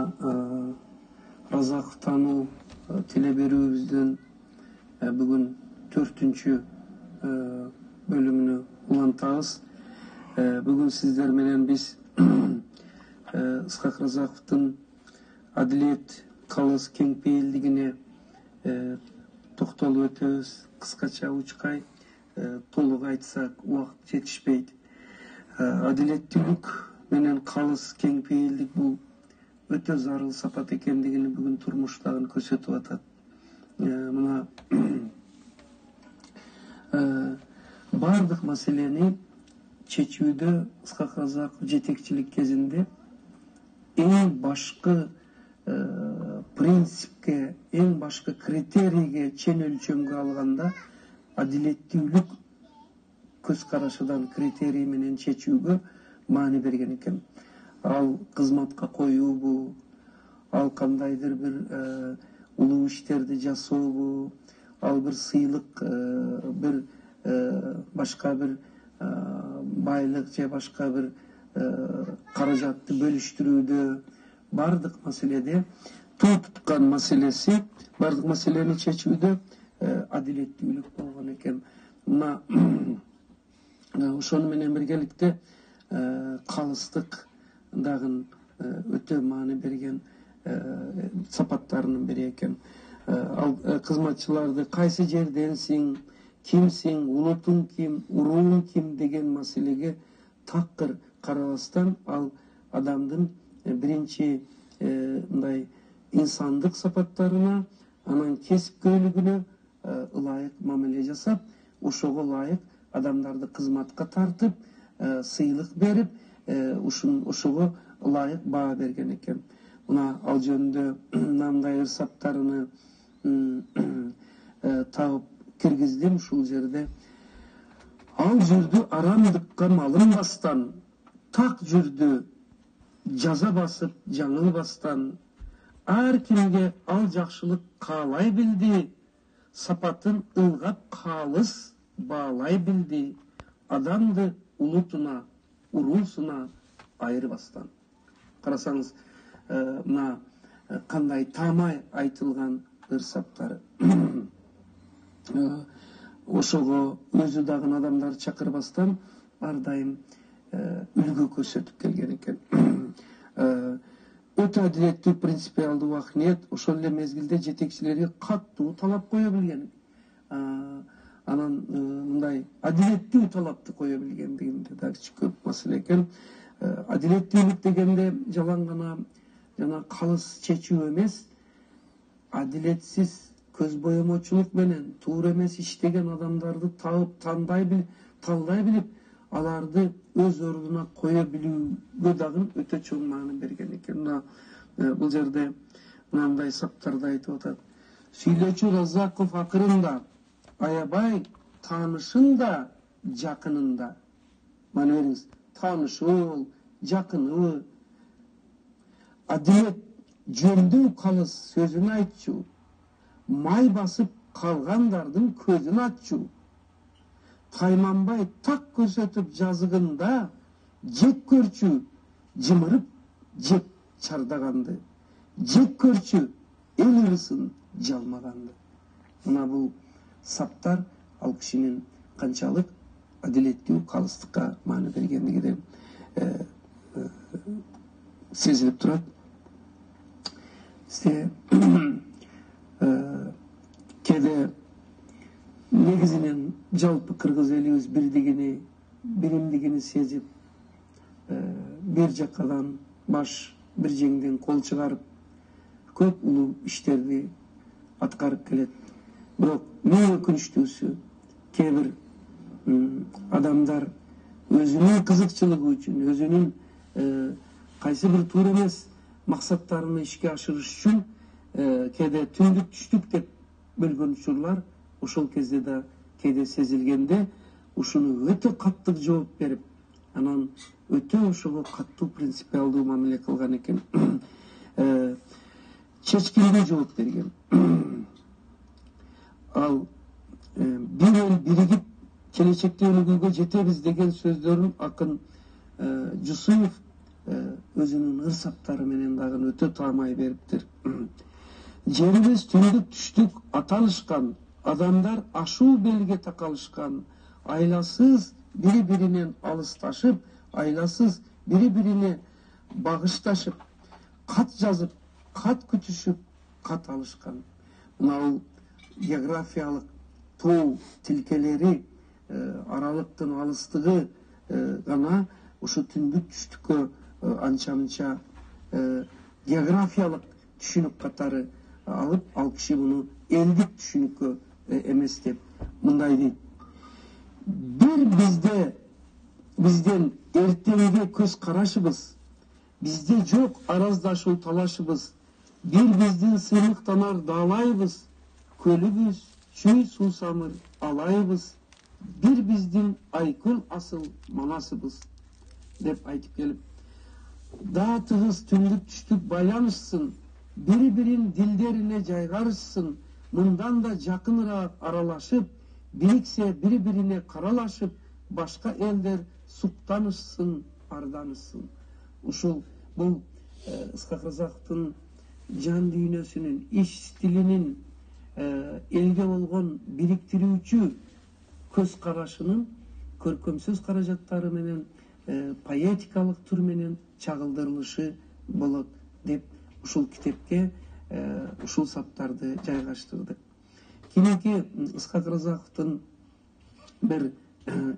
Мына Разаков таануу телеберүүбүздүн бүгүн 4-чү бөлүмүнү улантабыз. Бүгүн сиздер менен биз Ысқақ Разаковдун адилет калыс кеңпейилдигине токтолуп өтөбүз. Кыскача учкай, толук айтсак убакыт жетишпейт. Адилеттүүлүк менен калыс кеңпейилдик бул өтө зарыл сапат экендигин бүгүн турмуштагы көрсөтүп атат. Мына бардык маселени чечүүдө Ысқақ Разаков жетекчилик кезинде эң башкы принципке, эң башкы критерийге чен өлчөмгө алганда адилеттүүлүк көз карашыдан критерий менен чечүүгө маани берген экен. Ал кызматка коюубу, ал кандайдыр бир улуу иштерди жасообу, ал бир сыйлык, бир башка бир байлык же башка бир каражатты бөлүштүрүүдө, бардык маселеде туу туткан маселеси, бардык маселени чечүүдө адилеттүүлүк болгон экен. Мына ошону менен биргеликте калыстык дагы өтө маани берген сапаттарынын бири экен. Ал кызматчыларды кайсы жерденсиң, кимсиң, улутуң ким, урууң ким деген маселеге такыр карабастан, ал адамдын биринчи мындай инсандык сапаттарына, анан кесипкөйлүгүнө ылайык мамиле жасап, ошого ылайык адамдарды кызматка тартып, сыйлык берип, ошого ылайык баа берген экен. Мына ал жөнүндө мындай ырсаптарыны табып киргиздим ушул жерде. Ал жүрдү арамдыкка малынбастан, так жүрдү жаза басып жаңылбастан, ар кимге ал жакшылык каалай билди, сапатын ылгап калыс баалай билди, адамды улутуна, уруусуна айырбастан. Карасаңыз, мына кандай таамай айтылган ырсаптары. Ошого өзү дагы адамдарды чакырбастан ар дайым үлгү көрсөтүп келген экен. Өтө адилеттүү, принципиалдуу акниет, ошол эле мезгилде жетекчилерге каттуу талап кое билген. Анан мындай адилеттүү талапты кое билгендигинде дагы көп маселе экен. Адилеттүүлүк дегенде жалаң гана жана калыс чечүү эмес, адилетсиз көз боемочулук менен туура эмес иштеген адамдарды таап талдай билип, аларды өз ордуна кое билүүгө дагы өтө чоң маани берген экен. Бул жерде мындай саптарды айтып атат. Сүйлөөчү Разаков акырында аябай таанышын да жакынында. Мана бериңиз, таанышыбы, жакыныбы, адилет жөндүү калыс сөзүн айтчу, май басып калгандардын көзүн аччу, тайманбай так көрсөтүп жазыгында жек көрчү, жымырып жеп чардаганды, жек көрчү эл ырысын жалмаганды. Мына бул саптар ал кишинин канчалык адилеттүү калыстыкка маани бергендигинен сезилип турат. Кээде негизинен жалпы кыргыз элибиз биримдигини сезип, бир жакадан баш, бир жеңден кол чыгарып, көп улуу иштерди аткарып келет. Бирок эң өкүнүчтүүсү, кээ бир адамдар өзүнүн кызыкчылыгы үчүн, өзүнүн кайсы бир туура эмес максаттарын ишке ашырыш үчүн кээде түндүк түштүк деп бөлгөн учурлар ошол кезде да кээде сезилгенде, ушуну өтө каттык жооп берип, анан өтө ошого каттуу принципиалдуу мамиле кылган экен. Чечкиндүү жооп берген. Ал бир эл биригип келечекте өнүгүүгө жетебиз деген сөздөрүн акын Жусуев өзүнүн ырсактары менен дагы өтө таамай бериптир. Жерибиз түндүк түштүк аталышкан, адамдар ашуу белге такалышкан, айласыз бири-биринен алысташып, айласыз бири-бирине багышташып, кат жазып, кат күтүшүп, кат алышкан. Мына географиялык тоо тилкелери аралыктын алыстыгы гана ушу түндүк түштүккө анча-мынча географиялык түшүнүк катары алып, ал киши муну элдик түшүнүккө эмес деп мындай дейт. Бир бизден эртеңге көз карашыбыз, бизде жок араздашуу талашыбыз, бир биздин сыймыктанар даалайбыз, көлүбүз чүй суусамыр алайбыз, бир биздин айкөл асыл манасыбыз деп айтып келип, да тыгыз түндүк түштүк байланышсын, бири-бирин дилдерине жайгарышсын, мындан да жакыныраак аралашып, бириксе бири-бирине каралашып, башка элдер суктанышсын, арданышсын. Ушул бул Ысқақ Разақовтун жан дүйнөсүнүн, иш стилинин элге болгон бириктирүүчү көз карашынын көркөм сөз каражаттары менен поэтикалык түр менен чагылдырылышы болот деп ушул китепке ушул саптарды жайгаштырдык. Кийинки Ысқақ Разақовтун бир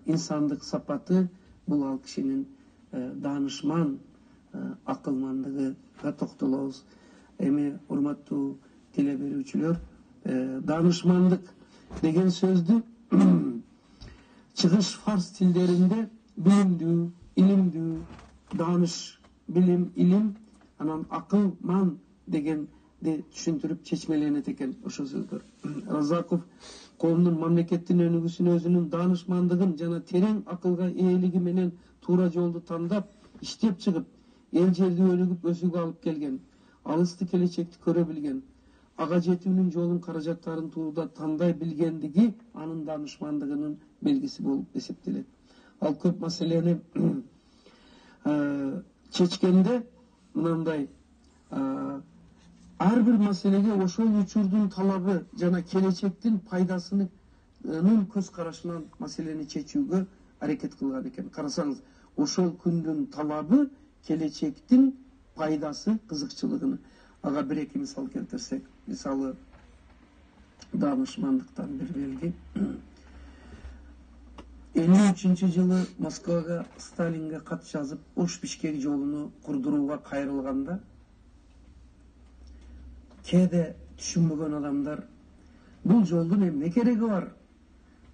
инсандык сапаты бул ал кишинин даанышман акылмандыгыга токтолобуз. Эми урматтуу теле берүүчүлөр, даанышмандык деген сөздү чыгыш фарс тилдеринде билимдүү, илимдүү, дааныш, билим, илим, анан акылман дегенди түшүндүрүп чечмеленет экен ошол сөздөр. Разаков коомдун, мамлекеттин өнүгүүсүнө өзүнүн даанышмандыгын жана терең акылга ээлиги менен туура жолду тандап, иштеп чыгып, эл жерди өнүгүп өсүүгө алып келген, алысты келечекти көрө билген, ага жетүүнүн жолун, каражаттарын туурда тандай билгендиги анын даанышмандыгынын белгиси болуп эсептелет. Ал көп маселени чечкенде мындай ар бир маселеге ошол учурдун талабы жана келечектин пайдасынын көз карашынан маселени чечүүгө аракет кылган экен. Карасаңыз, ошол күндүн талабы келечектин пайдасы, кызыкчылыгын. Ага бир эки мисал келтирсек, мисалы даанышмандыктан бир белги. 53-жылы Москвага Сталинге кат жазып, Ош-Бишкек жолуну курдурууга кайрылганда, кээде түшүнбөгөн адамдар бул жолдун эмне кереги бар?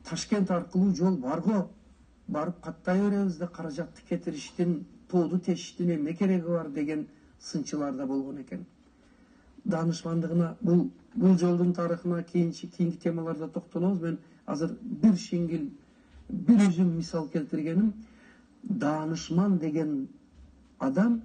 Ташкент аркылуу жол барго, барып каттай беребиз да каражатты кетириштин, тооду тешиштин эмне кереги бар деген сынчылар да болгон экен. Даанышмандыгына, бул жолдун тарыхына кийинки темаларда токтолобуз. Мен азыр бир шиңгил, бир үзүм мисал келтиргеним. Даанышман деген адам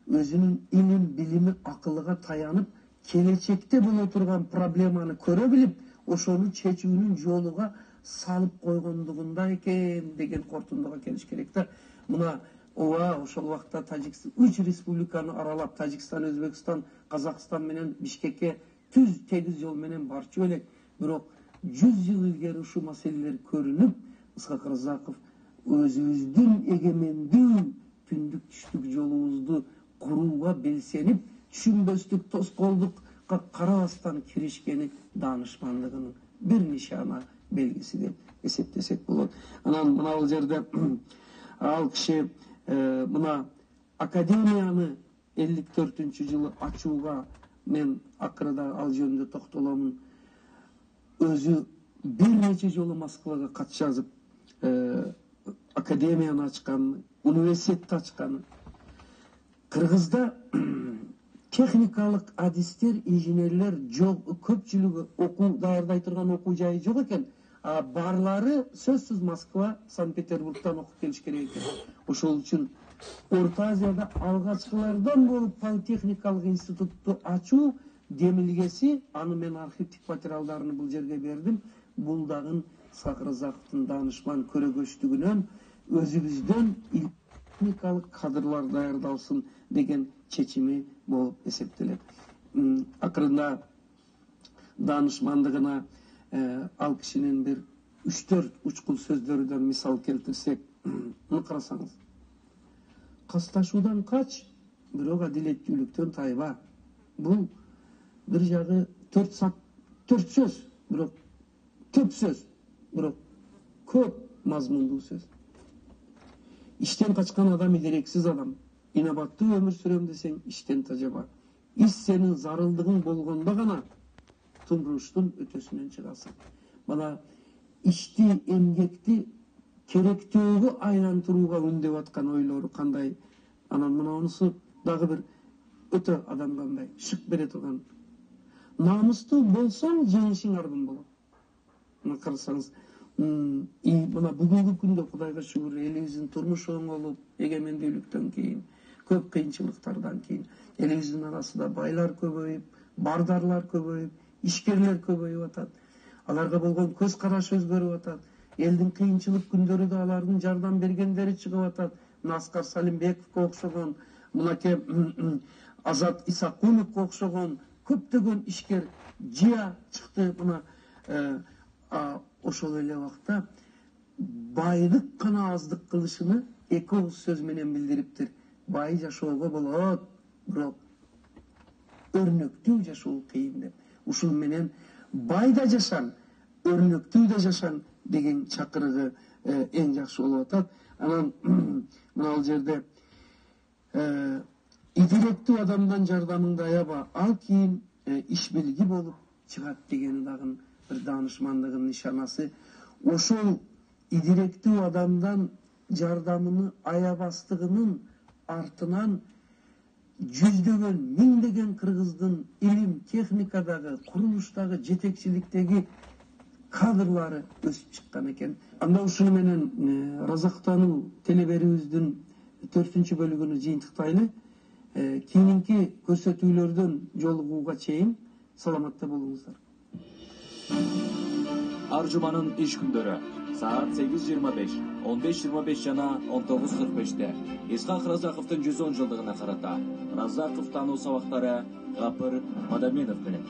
өзүнүн илим, билими, акылыга таянып, келечекте боло турган проблеманы көрө билип, ошону чечүүнүн жолуга салып койгондугунда экен деген кортундуга келиш керек да. Мына ошол убакта Тажикстан 3 республиканы аралап, Тажикстан, Өзбекстан, Казакстан менен Бишкекке түз тегиз жол менен барчу элек. Бирок 100 жыл илгери ушул маселелер көрүнүп, Ысқақ Разақов өзүбүздүн эгемендүү түндүк түштүк жолубузду курууга белсенип, түшүнбөстүк, тоскоолдукка карабастан киришкени даанышмандыгынын бир нишана белгиси деп эсептесек болот. Анан мына жерде ал киши мына академияны 54-жылы ачууга, мен акырда ал жөнүндө токтоломун, өзү бир нече жолу Москвага кат жазып, академияны ачкан, университетти ачкан. Кыргызда техникалык адистер, инженерлер жок, көпчүлүгү окуу даярдай турган окуу жайы жок экен. Барлары сөзсүз Москва, Санкт-Петербургтан окуп келиш керек экен. Ошол үчүн Орто Азияда алгачкылардан болуп политехникалык институтту ачуу демилгеси, аны мен архивдик материалдарын бул жерге бердим. Бул дагы Ысқақ Разақовтун даанышман көрөгөчтүгүнөн, өзүбүздөн техникалык кадрлар даярдалсын деген чечими болуп эсептелет. Акырында даанышмандыгына ал кишинин бир 3-4 учкул сөздөрүнөн мисал келтирсек, муну карасаңыз. Касташуудан кач, бирок адилеттүүлүктөн тайба. Бул бир жагы 4 сөз, бирок көп сөз, бирок көп мазмундуу сөз. Иштен качкан адам идерексиз адам. Инабаттуу өмүр сүрөм десең, иштен тажаба. Иш сенин зарылдыгың болгондо гана тумуруштун өтөсүнөн чыгасың. Бана ишти, эмгекти керектөөгө айлантырууга үндеп аткан ойлору кандай? Анан мынунусу дагы бир өтө адам кандай шык бере турган. Намыстуу болсоң, жеңишиң ардын болот. Мына карасаңыз, мына бүгүнкү күндө Кудайга шүгүр, элибиздин турмушу оңолуп, эгемендүүлүктөн кийин, көп кыйынчылыктардан кийин элибиздин арасында байлар көбөйүп, бардарлар көбөйүп, ишкерлер көбөйүп атат. Аларга болгон көз карашы өзгөрүп атат. Элдин кыйынчылык күндөрү да алардын жардам бергендери чыгып атат. Аскар Салимбековго окшогон, мынакей Азат Исакуловго окшогон көптөгөн ишкер жия чыкты. Мына ошол эле убакта байдык гана аздык кылышыны 2 сөз менен билдириптир. Бай жашоого болот, бирок өрнөктүү жашоо кыйын деп. Ушул менен бай да жашаң, өрнөктүү да жашаң деген чакырыгы эң жакшы болуп атат. Анан мына ал жерде идиректүү адамдан жардамыңды аяба, ал кийин иш билги болуп чыгат дегени дагы бир даанышмандыгынын нишанасы. Ошол идиректүү адамдан жардамыны аябастыгынын артынан жүздөгөн, миңдеген кыргыздын илим, техникадагы, курулуштагы, жетекчиликтеги кадрлары өсүп чыккан экен. Анда ушуну менен Разактануу телеберүүбүздүн 4-бөлүгүнү жыйынтыктайлы. Кийинки көрсөтүүлөрдөн жолугууга чейин саламатта болуңуздар. Ар жуманын иш күндөрү саат 8:25, 15:25 жана 19:45-те Исхак Разаковдун 110 жылдыгына карата Разаков тануу сабактары Гапыр Мадаменов менен